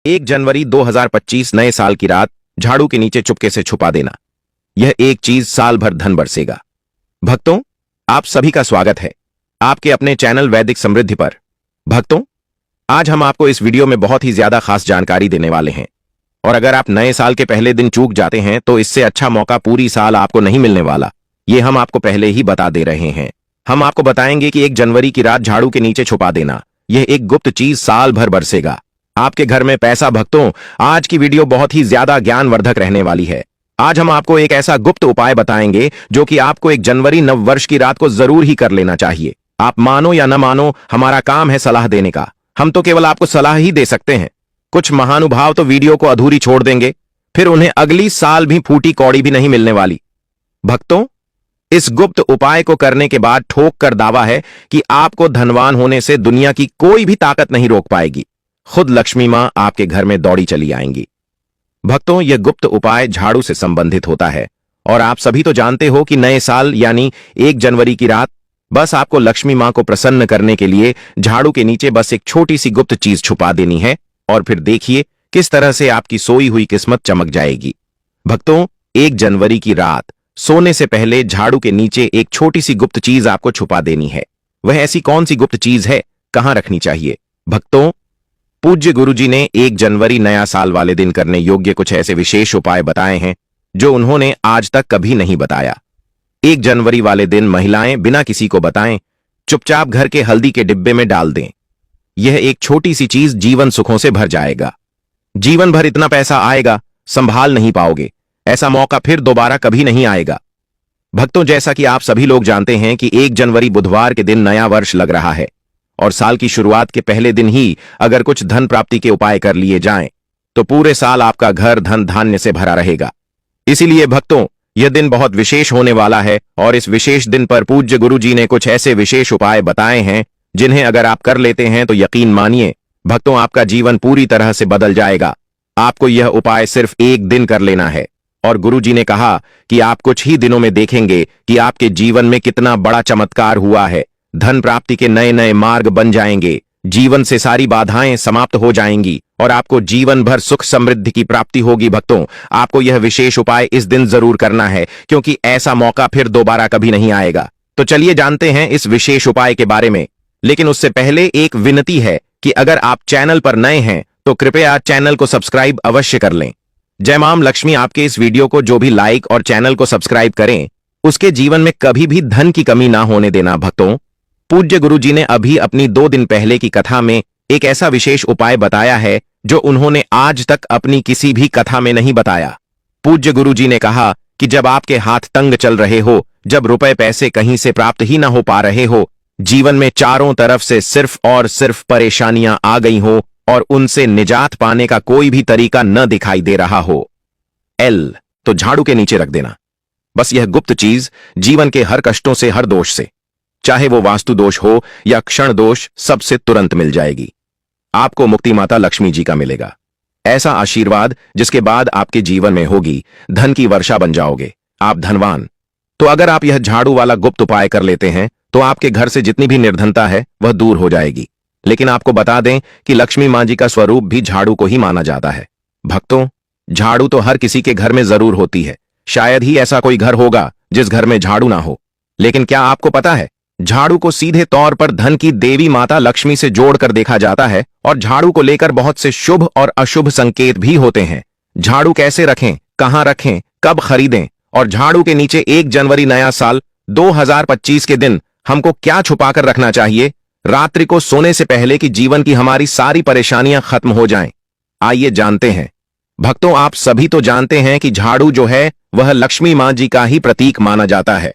1 जनवरी 2025 नए साल की रात झाड़ू के नीचे चुपके से छुपा देना। यह एक चीज साल भर धन बरसेगा। भक्तों, आप सभी का स्वागत है आपके अपने चैनल वैदिक समृद्धि पर। भक्तों, आज हम आपको इस वीडियो में बहुत ही ज्यादा खास जानकारी देने वाले हैं, और अगर आप नए साल के पहले दिन चूक जाते हैं तो इससे अच्छा मौका पूरी साल आपको नहीं मिलने वाला। ये हम आपको पहले ही बता दे रहे हैं। हम आपको बताएंगे कि 1 जनवरी की रात झाड़ू के नीचे छुपा देना, यह एक गुप्त चीज साल भर बरसेगा आपके घर में पैसा। भक्तों, आज की वीडियो बहुत ही ज्यादा ज्ञानवर्धक रहने वाली है। आज हम आपको एक ऐसा गुप्त उपाय बताएंगे जो कि आपको 1 जनवरी नववर्ष की रात को जरूर ही कर लेना चाहिए। आप मानो या न मानो, हमारा काम है सलाह देने का। हम तो केवल आपको सलाह ही दे सकते हैं। कुछ महानुभाव तो वीडियो को अधूरी छोड़ देंगे, फिर उन्हें अगली साल भी फूटी कौड़ी भी नहीं मिलने वाली। भक्तों, इस गुप्त उपाय को करने के बाद ठोक कर दावा है कि आपको धनवान होने से दुनिया की कोई भी ताकत नहीं रोक पाएगी। खुद लक्ष्मी मां आपके घर में दौड़ी चली आएंगी। भक्तों, यह गुप्त उपाय झाड़ू से संबंधित होता है, और आप सभी तो जानते हो कि नए साल यानी 1 जनवरी की रात बस आपको लक्ष्मी मां को प्रसन्न करने के लिए झाड़ू के नीचे बस एक छोटी सी गुप्त चीज छुपा देनी है, और फिर देखिए किस तरह से आपकी सोई हुई किस्मत चमक जाएगी। भक्तों, 1 जनवरी की रात सोने से पहले झाड़ू के नीचे एक छोटी सी गुप्त चीज आपको छुपा देनी है। वह ऐसी कौन सी गुप्त चीज है, कहां रखनी चाहिए? भक्तों, पूज्य गुरुजी ने 1 जनवरी नया साल वाले दिन करने योग्य कुछ ऐसे विशेष उपाय बताए हैं जो उन्होंने आज तक कभी नहीं बताया। 1 जनवरी वाले दिन महिलाएं बिना किसी को बताएं चुपचाप घर के हल्दी के डिब्बे में डाल दें। यह एक छोटी सी चीज जीवन सुखों से भर जाएगा। जीवन भर इतना पैसा आएगा, संभाल नहीं पाओगे। ऐसा मौका फिर दोबारा कभी नहीं आएगा। भक्तों, जैसा कि आप सभी लोग जानते हैं कि 1 जनवरी बुधवार के दिन नया वर्ष लग रहा है, और साल की शुरुआत के पहले दिन ही अगर कुछ धन प्राप्ति के उपाय कर लिए जाएं, तो पूरे साल आपका घर धन धान्य से भरा रहेगा। इसीलिए भक्तों, यह दिन बहुत विशेष होने वाला है, और इस विशेष दिन पर पूज्य गुरुजी ने कुछ ऐसे विशेष उपाय बताए हैं जिन्हें अगर आप कर लेते हैं तो यकीन मानिए भक्तों, आपका जीवन पूरी तरह से बदल जाएगा। आपको यह उपाय सिर्फ 1 दिन कर लेना है, और गुरुजी ने कहा कि आप कुछ ही दिनों में देखेंगे कि आपके जीवन में कितना बड़ा चमत्कार हुआ है। धन प्राप्ति के नए नए मार्ग बन जाएंगे, जीवन से सारी बाधाएं समाप्त हो जाएंगी, और आपको जीवन भर सुख समृद्धि की प्राप्ति होगी। भक्तों, आपको यह विशेष उपाय इस दिन जरूर करना है, क्योंकि ऐसा मौका फिर दोबारा कभी नहीं आएगा। तो चलिए जानते हैं इस विशेष उपाय के बारे में। लेकिन उससे पहले एक विनती है कि अगर आप चैनल पर नए हैं तो कृपया चैनल को सब्सक्राइब अवश्य कर लें। जय मां लक्ष्मी आपके इस वीडियो को जो भी लाइक और चैनल को सब्सक्राइब करें, उसके जीवन में कभी भी धन की कमी ना होने देना। भक्तों, पूज्य गुरुजी ने अभी अपनी 2 दिन पहले की कथा में एक ऐसा विशेष उपाय बताया है जो उन्होंने आज तक अपनी किसी भी कथा में नहीं बताया। पूज्य गुरुजी ने कहा कि जब आपके हाथ तंग चल रहे हो, जब रुपए पैसे कहीं से प्राप्त ही ना हो पा रहे हो, जीवन में चारों तरफ से सिर्फ और सिर्फ परेशानियां आ गई हो, और उनसे निजात पाने का कोई भी तरीका न दिखाई दे रहा हो, तो झाड़ू के नीचे रख देना। बस यह गुप्त चीज जीवन के हर कष्टों से, हर दोष से, चाहे वो वास्तु दोष हो या क्षण दोष, सबसे तुरंत मिल जाएगी। आपको मुक्ति माता लक्ष्मी जी का मिलेगा ऐसा आशीर्वाद जिसके बाद आपके जीवन में होगी धन की वर्षा, बन जाओगे आप धनवान। तो अगर आप यह झाड़ू वाला गुप्त उपाय कर लेते हैं तो आपके घर से जितनी भी निर्धनता है वह दूर हो जाएगी। लेकिन आपको बता दें कि लक्ष्मी मां जी का स्वरूप भी झाड़ू को ही माना जाता है। भक्तों, झाड़ू तो हर किसी के घर में जरूर होती है। शायद ही ऐसा कोई घर होगा जिस घर में झाड़ू ना हो। लेकिन क्या आपको पता है, झाड़ू को सीधे तौर पर धन की देवी माता लक्ष्मी से जोड़कर देखा जाता है, और झाड़ू को लेकर बहुत से शुभ और अशुभ संकेत भी होते हैं। झाड़ू कैसे रखें, कहां रखें, कब खरीदें, और झाड़ू के नीचे 1 जनवरी नया साल 2025 के दिन हमको क्या छुपाकर रखना चाहिए रात्रि को सोने से पहले कि जीवन की हमारी सारी परेशानियां खत्म हो जाएं। आइए जानते हैं। भक्तों, आप सभी तो जानते हैं कि झाड़ू जो है वह लक्ष्मी मां जी का ही प्रतीक माना जाता है,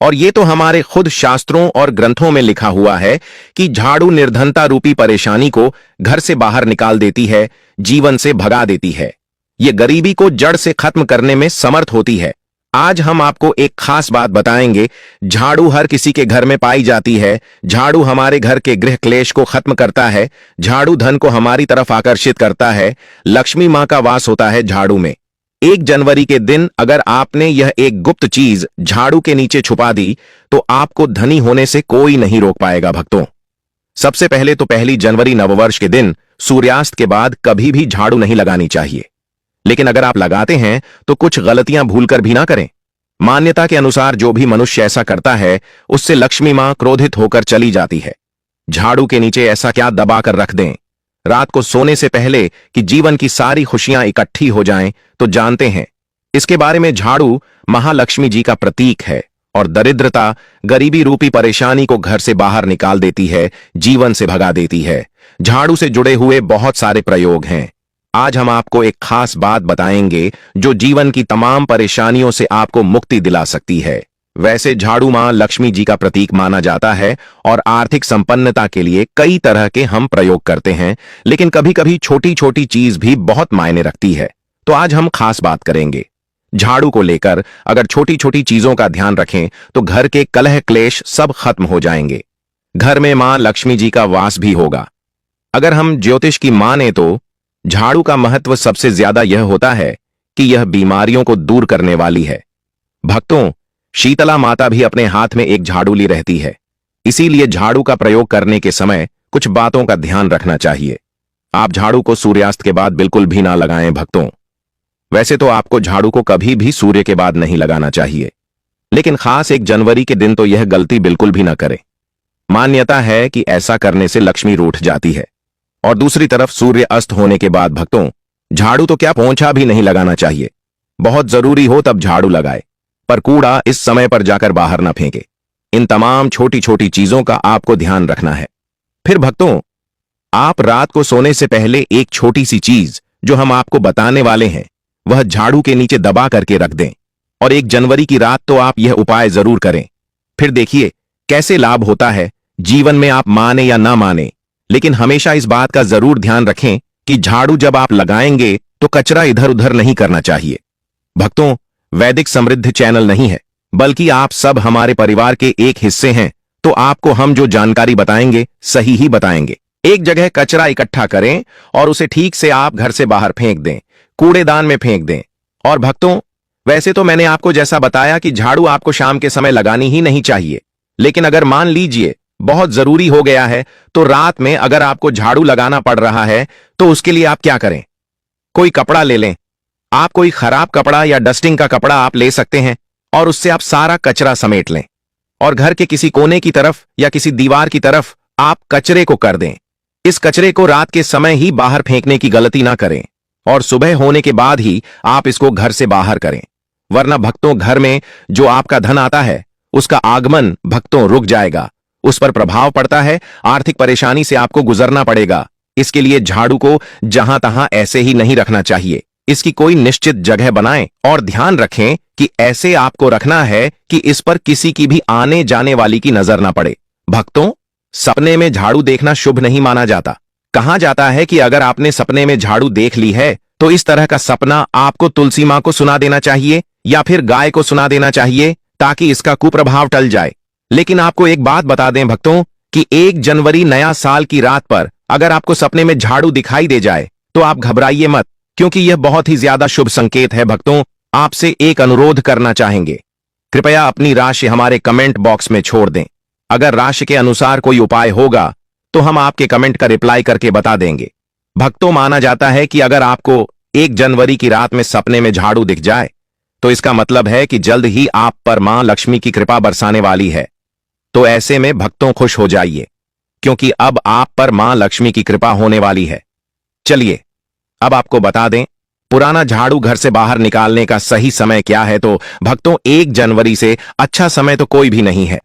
और ये तो हमारे खुद शास्त्रों और ग्रंथों में लिखा हुआ है कि झाड़ू निर्धनता रूपी परेशानी को घर से बाहर निकाल देती है, जीवन से भगा देती है। ये गरीबी को जड़ से खत्म करने में समर्थ होती है। आज हम आपको एक खास बात बताएंगे। झाड़ू हर किसी के घर में पाई जाती है। झाड़ू हमारे घर के गृह क्लेश को खत्म करता है। झाड़ू धन को हमारी तरफ आकर्षित करता है। लक्ष्मी मां का वास होता है झाड़ू में। 1 जनवरी के दिन अगर आपने यह एक गुप्त चीज झाड़ू के नीचे छुपा दी तो आपको धनी होने से कोई नहीं रोक पाएगा। भक्तों, सबसे पहले तो 1 जनवरी नववर्ष के दिन सूर्यास्त के बाद कभी भी झाड़ू नहीं लगानी चाहिए। लेकिन अगर आप लगाते हैं तो कुछ गलतियां भूलकर भी ना करें। मान्यता के अनुसार जो भी मनुष्य ऐसा करता है उससे लक्ष्मी मां क्रोधित होकर चली जाती है। झाड़ू के नीचे ऐसा क्या दबाकर रख दें रात को सोने से पहले कि जीवन की सारी खुशियां इकट्ठी हो जाएं, तो जानते हैं इसके बारे में। झाड़ू महालक्ष्मी जी का प्रतीक है और दरिद्रता, गरीबी रूपी परेशानी को घर से बाहर निकाल देती है, जीवन से भगा देती है। झाड़ू से जुड़े हुए बहुत सारे प्रयोग हैं। आज हम आपको एक खास बात बताएंगे जो जीवन की तमाम परेशानियों से आपको मुक्ति दिला सकती है। वैसे झाड़ू मां लक्ष्मी जी का प्रतीक माना जाता है और आर्थिक संपन्नता के लिए कई तरह के हम प्रयोग करते हैं, लेकिन कभी कभी छोटी छोटी चीज भी बहुत मायने रखती है। तो आज हम खास बात करेंगे झाड़ू को लेकर। अगर छोटी छोटी चीजों का ध्यान रखें तो घर के कलह क्लेश सब खत्म हो जाएंगे। घर में मां लक्ष्मी जी का वास भी होगा। अगर हम ज्योतिष की माने तो झाड़ू का महत्व सबसे ज्यादा यह होता है कि यह बीमारियों को दूर करने वाली है। भक्तों, शीतला माता भी अपने हाथ में एक झाड़ू ली रहती है। इसीलिए झाड़ू का प्रयोग करने के समय कुछ बातों का ध्यान रखना चाहिए। आप झाड़ू को सूर्यास्त के बाद बिल्कुल भी ना लगाएं भक्तों। वैसे तो आपको झाड़ू को कभी भी सूर्य के बाद नहीं लगाना चाहिए, लेकिन खास 1 जनवरी के दिन तो यह गलती बिल्कुल भी ना करें। मान्यता है कि ऐसा करने से लक्ष्मी रूठ जाती है। और दूसरी तरफ सूर्य अस्त होने के बाद भक्तों, झाड़ू तो क्या पोंछा भी नहीं लगाना चाहिए। बहुत जरूरी हो तब झाड़ू लगाए, पर कूड़ा इस समय पर जाकर बाहर ना फेंके। इन तमाम छोटी छोटी चीजों का आपको ध्यान रखना है। फिर भक्तों, आप रात को सोने से पहले एक छोटी सी चीज जो हम आपको बताने वाले हैं वह झाड़ू के नीचे दबा करके रख दें। और 1 जनवरी की रात तो आप यह उपाय जरूर करें। फिर देखिए कैसे लाभ होता है। जीवन में आप माने या ना माने, लेकिन हमेशा इस बात का जरूर ध्यान रखें कि झाड़ू जब आप लगाएंगे तो कचरा इधर उधर नहीं करना चाहिए। भक्तों, वैदिक समृद्ध चैनल नहीं है, बल्कि आप सब हमारे परिवार के एक हिस्से हैं। तो आपको हम जो जानकारी बताएंगे सही ही बताएंगे। एक जगह कचरा इकट्ठा करें और उसे ठीक से आप घर से बाहर फेंक दें, कूड़ेदान में फेंक दें। और भक्तों, वैसे तो मैंने आपको जैसा बताया कि झाड़ू आपको शाम के समय लगानी ही नहीं चाहिए, लेकिन अगर मान लीजिए बहुत जरूरी हो गया है तो रात में अगर आपको झाड़ू लगाना पड़ रहा है तो उसके लिए आप क्या करें, कोई कपड़ा ले लें। आप कोई खराब कपड़ा या डस्टिंग का कपड़ा आप ले सकते हैं और उससे आप सारा कचरा समेट लें और घर के किसी कोने की तरफ या किसी दीवार की तरफ आप कचरे को कर दें। इस कचरे को रात के समय ही बाहर फेंकने की गलती ना करें और सुबह होने के बाद ही आप इसको घर से बाहर करें, वरना भक्तों घर में जो आपका धन आता है उसका आगमन भक्तों रुक जाएगा, उस पर प्रभाव पड़ता है, आर्थिक परेशानी से आपको गुजरना पड़ेगा। इसके लिए झाड़ू को जहां तहां ऐसे ही नहीं रखना चाहिए। इसकी कोई निश्चित जगह बनाएं और ध्यान रखें कि ऐसे आपको रखना है कि इस पर किसी की भी आने जाने वाली की नजर ना पड़े। भक्तों, सपने में झाड़ू देखना शुभ नहीं माना जाता। कहा जाता है कि अगर आपने सपने में झाड़ू देख ली है तो इस तरह का सपना आपको तुलसी मां को सुना देना चाहिए या फिर गाय को सुना देना चाहिए ताकि इसका कुप्रभाव टल जाए। लेकिन आपको एक बात बता दें भक्तों कि 1 जनवरी नया साल की रात पर अगर आपको सपने में झाड़ू दिखाई दे जाए तो आप घबराइए मत, क्योंकि यह बहुत ही ज्यादा शुभ संकेत है। भक्तों, आपसे एक अनुरोध करना चाहेंगे, कृपया अपनी राशि हमारे कमेंट बॉक्स में छोड़ दें। अगर राशि के अनुसार कोई उपाय होगा तो हम आपके कमेंट का रिप्लाई करके बता देंगे। भक्तों, माना जाता है कि अगर आपको 1 जनवरी की रात में सपने में झाड़ू दिख जाए तो इसका मतलब है कि जल्द ही आप पर मां लक्ष्मी की कृपा बरसाने वाली है। तो ऐसे में भक्तों खुश हो जाइए, क्योंकि अब आप पर मां लक्ष्मी की कृपा होने वाली है। चलिए अब आपको बता दें पुराना झाड़ू घर से बाहर निकालने का सही समय क्या है। तो भक्तों, 1 जनवरी से अच्छा समय तो कोई भी नहीं है।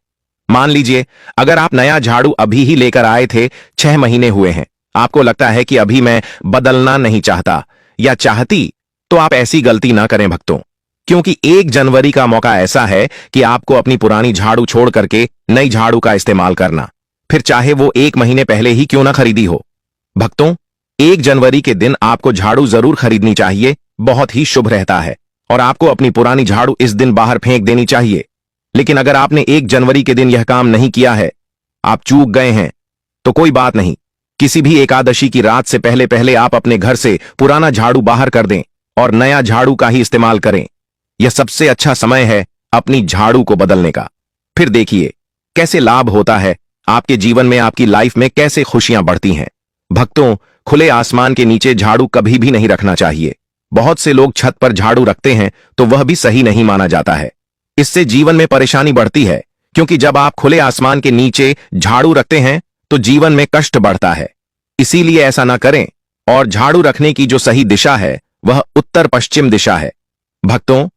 मान लीजिए अगर आप नया झाड़ू अभी ही लेकर आए थे, 6 महीने हुए हैं, आपको लगता है कि अभी मैं बदलना नहीं चाहता या चाहती, तो आप ऐसी गलती ना करें भक्तों, क्योंकि 1 जनवरी का मौका ऐसा है कि आपको अपनी पुरानी झाड़ू छोड़ करके नई झाड़ू का इस्तेमाल करना, फिर चाहे वो 1 महीने पहले ही क्यों ना खरीदी हो। भक्तों, 1 जनवरी के दिन आपको झाड़ू जरूर खरीदनी चाहिए, बहुत ही शुभ रहता है, और आपको अपनी पुरानी झाड़ू इस दिन बाहर फेंक देनी चाहिए। लेकिन अगर आपने 1 जनवरी के दिन यह काम नहीं किया है, आप चूक गए हैं, तो कोई बात नहीं। किसी भी एकादशी की रात से पहले पहले आप अपने घर से पुराना झाड़ू बाहर कर दें और नया झाड़ू का ही इस्तेमाल करें। यह सबसे अच्छा समय है अपनी झाड़ू को बदलने का। फिर देखिए कैसे लाभ होता है आपके जीवन में, आपकी लाइफ में कैसे खुशियां बढ़ती हैं। भक्तों, खुले आसमान के नीचे झाड़ू कभी भी नहीं रखना चाहिए। बहुत से लोग छत पर झाड़ू रखते हैं तो वह भी सही नहीं माना जाता है। इससे जीवन में परेशानी बढ़ती है, क्योंकि जब आप खुले आसमान के नीचे झाड़ू रखते हैं तो जीवन में कष्ट बढ़ता है। इसीलिए ऐसा ना करें, और झाड़ू रखने की जो सही दिशा है वह उत्तर पश्चिम दिशा है। भक्तों,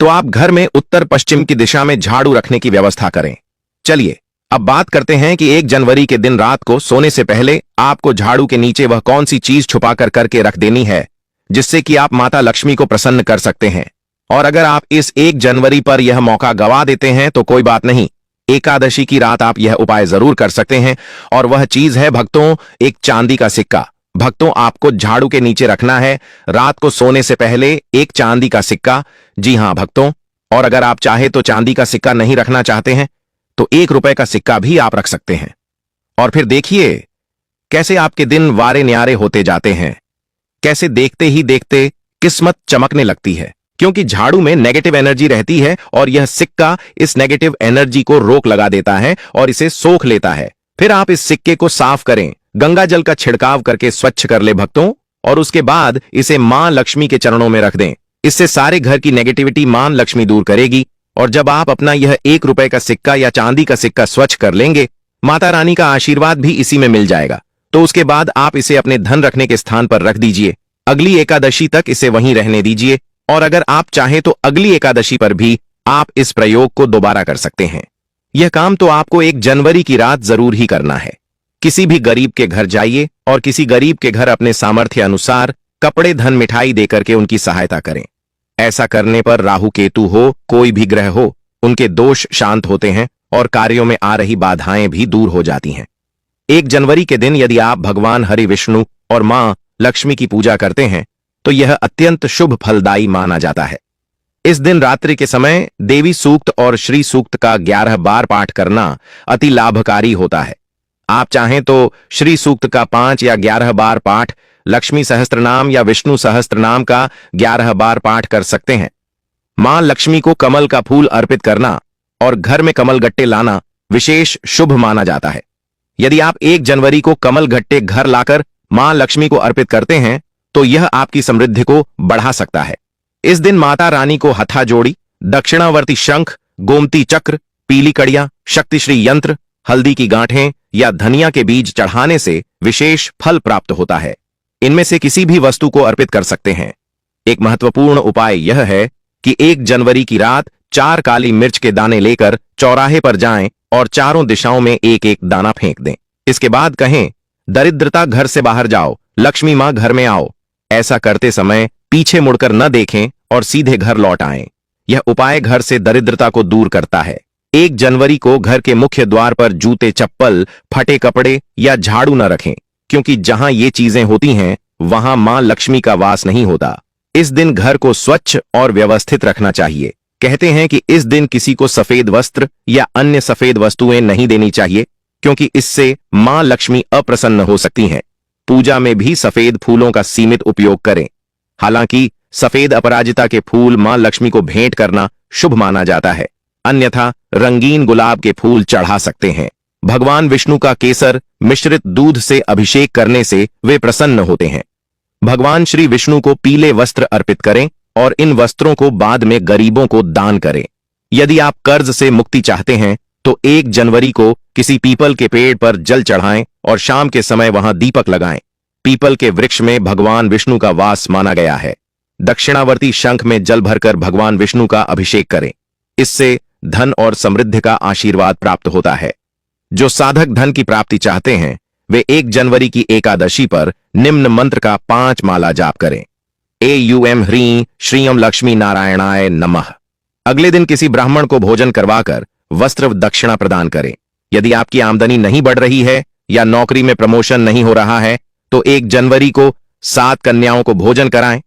तो आप घर में उत्तर पश्चिम की दिशा में झाड़ू रखने की व्यवस्था करें। चलिए अब बात करते हैं कि 1 जनवरी के दिन रात को सोने से पहले आपको झाड़ू के नीचे वह कौन सी चीज छुपाकर करके रख देनी है जिससे कि आप माता लक्ष्मी को प्रसन्न कर सकते हैं। और अगर आप इस 1 जनवरी पर यह मौका गवा देते हैं तो कोई बात नहीं, एकादशी की रात आप यह उपाय जरूर कर सकते हैं। और वह चीज है भक्तों, एक चांदी का सिक्का। भक्तों, आपको झाड़ू के नीचे रखना है रात को सोने से पहले एक चांदी का सिक्का। जी हां भक्तों, और अगर आप चाहे तो चांदी का सिक्का नहीं रखना चाहते हैं तो 1 रुपए का सिक्का भी आप रख सकते हैं। और फिर देखिए कैसे आपके दिन वारे न्यारे होते जाते हैं, कैसे देखते ही देखते किस्मत चमकने लगती है, क्योंकि झाड़ू में नेगेटिव एनर्जी रहती है और यह सिक्का इस नेगेटिव एनर्जी को रोक लगा देता है और इसे सोख लेता है। फिर आप इस सिक्के को साफ करें, गंगा जल का छिड़काव करके स्वच्छ कर ले भक्तों, और उसके बाद इसे मां लक्ष्मी के चरणों में रख दें। इससे सारे घर की नेगेटिविटी मां लक्ष्मी दूर करेगी। और जब आप अपना यह 1 रुपए का सिक्का या चांदी का सिक्का स्वच्छ कर लेंगे, माता रानी का आशीर्वाद भी इसी में मिल जाएगा। तो उसके बाद आप इसे अपने धन रखने के स्थान पर रख दीजिए। अगली एकादशी तक इसे वहीं रहने दीजिए, और अगर आप चाहें तो अगली एकादशी पर भी आप इस प्रयोग को दोबारा कर सकते हैं। यह काम तो आपको 1 जनवरी की रात जरूर ही करना है। किसी भी गरीब के घर जाइए और किसी गरीब के घर अपने सामर्थ्य अनुसार कपड़े, धन, मिठाई देकर के उनकी सहायता करें। ऐसा करने पर राहु केतु हो, कोई भी ग्रह हो, उनके दोष शांत होते हैं और कार्यों में आ रही बाधाएं भी दूर हो जाती हैं। 1 जनवरी के दिन यदि आप भगवान हरि, विष्णु और मां लक्ष्मी की पूजा करते हैं तो यह अत्यंत शुभ फलदायी माना जाता है। इस दिन रात्रि के समय देवी सूक्त और श्री सूक्त का 11 बार पाठ करना अति लाभकारी होता है। आप चाहें तो श्री सूक्त का 5 या 11 बार पाठ, लक्ष्मी सहस्त्रनाम या विष्णु सहस्त्रनाम का 11 बार पाठ कर सकते हैं। मां लक्ष्मी को कमल का फूल अर्पित करना और घर में कमल गट्टे लाना विशेष शुभ माना जाता है। यदि आप 1 जनवरी को कमल गट्टे घर लाकर मां लक्ष्मी को अर्पित करते हैं तो यह आपकी समृद्धि को बढ़ा सकता है। इस दिन माता रानी को हथा जोड़ी, दक्षिणावर्ती शंख, गोमती चक्र, पीली कड़ियां, शक्तिश्री यंत्र, हल्दी की गांठें या धनिया के बीज चढ़ाने से विशेष फल प्राप्त होता है। इनमें से किसी भी वस्तु को अर्पित कर सकते हैं। एक महत्वपूर्ण उपाय यह है कि 1 जनवरी की रात 4 काली मिर्च के दाने लेकर चौराहे पर जाएं और चारों दिशाओं में एक एक दाना फेंक दें। इसके बाद कहें, दरिद्रता घर से बाहर जाओ, लक्ष्मी मां घर में आओ। ऐसा करते समय पीछे मुड़कर न देखें और सीधे घर लौट आएं। यह उपाय घर से दरिद्रता को दूर करता है। 1 जनवरी को घर के मुख्य द्वार पर जूते, चप्पल, फटे कपड़े या झाड़ू न रखें, क्योंकि जहां ये चीजें होती हैं वहां मां लक्ष्मी का वास नहीं होता। इस दिन घर को स्वच्छ और व्यवस्थित रखना चाहिए। कहते हैं कि इस दिन किसी को सफेद वस्त्र या अन्य सफेद वस्तुएं नहीं देनी चाहिए, क्योंकि इससे मां लक्ष्मी अप्रसन्न हो सकती हैं। पूजा में भी सफेद फूलों का सीमित उपयोग करें। हालांकि सफेद अपराजिता के फूल मां लक्ष्मी को भेंट करना शुभ माना जाता है, अन्यथा रंगीन गुलाब के फूल चढ़ा सकते हैं। भगवान विष्णु का केसर मिश्रित दूध से अभिषेक करने से वे प्रसन्न होते हैं। भगवान श्री विष्णु को पीले वस्त्र अर्पित करें और इन वस्त्रों को बाद में गरीबों को दान करें। यदि आप कर्ज से मुक्ति चाहते हैं तो 1 जनवरी को किसी पीपल के पेड़ पर जल चढ़ाएं और शाम के समय वहां दीपक लगाएं। पीपल के वृक्ष में भगवान विष्णु का वास माना गया है। दक्षिणावर्ती शंख में जल भरकर भगवान विष्णु का अभिषेक करें। इससे धन और समृद्धि का आशीर्वाद प्राप्त होता है। जो साधक धन की प्राप्ति चाहते हैं वे 1 जनवरी की एकादशी पर निम्न मंत्र का 5 माला जाप करें। एम ह्रीं श्रीयम लक्ष्मी नारायणाय नमः। अगले दिन किसी ब्राह्मण को भोजन करवाकर वस्त्र दक्षिणा प्रदान करें। यदि आपकी आमदनी नहीं बढ़ रही है या नौकरी में प्रमोशन नहीं हो रहा है तो 1 जनवरी को 7 कन्याओं को भोजन कराएं।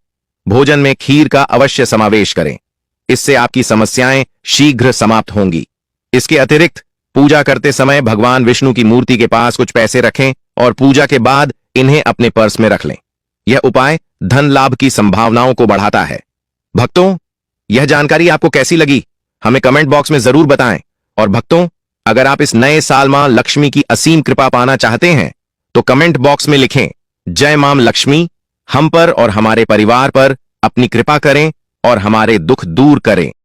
भोजन में खीर का अवश्य समावेश करें। इससे आपकी समस्याएं शीघ्र समाप्त होंगी। इसके अतिरिक्त पूजा करते समय भगवान विष्णु की मूर्ति के पास कुछ पैसे रखें और पूजा के बाद इन्हें अपने पर्स में रख लें। यह उपाय धन लाभ की संभावनाओं को बढ़ाता है। भक्तों, यह जानकारी आपको कैसी लगी हमें कमेंट बॉक्स में जरूर बताएं। और भक्तों, अगर आप इस नए साल मां लक्ष्मी की असीम कृपा पाना चाहते हैं तो कमेंट बॉक्स में लिखें जय मां लक्ष्मी हम पर और हमारे परिवार पर अपनी कृपा करें और हमारे दुख दूर करें।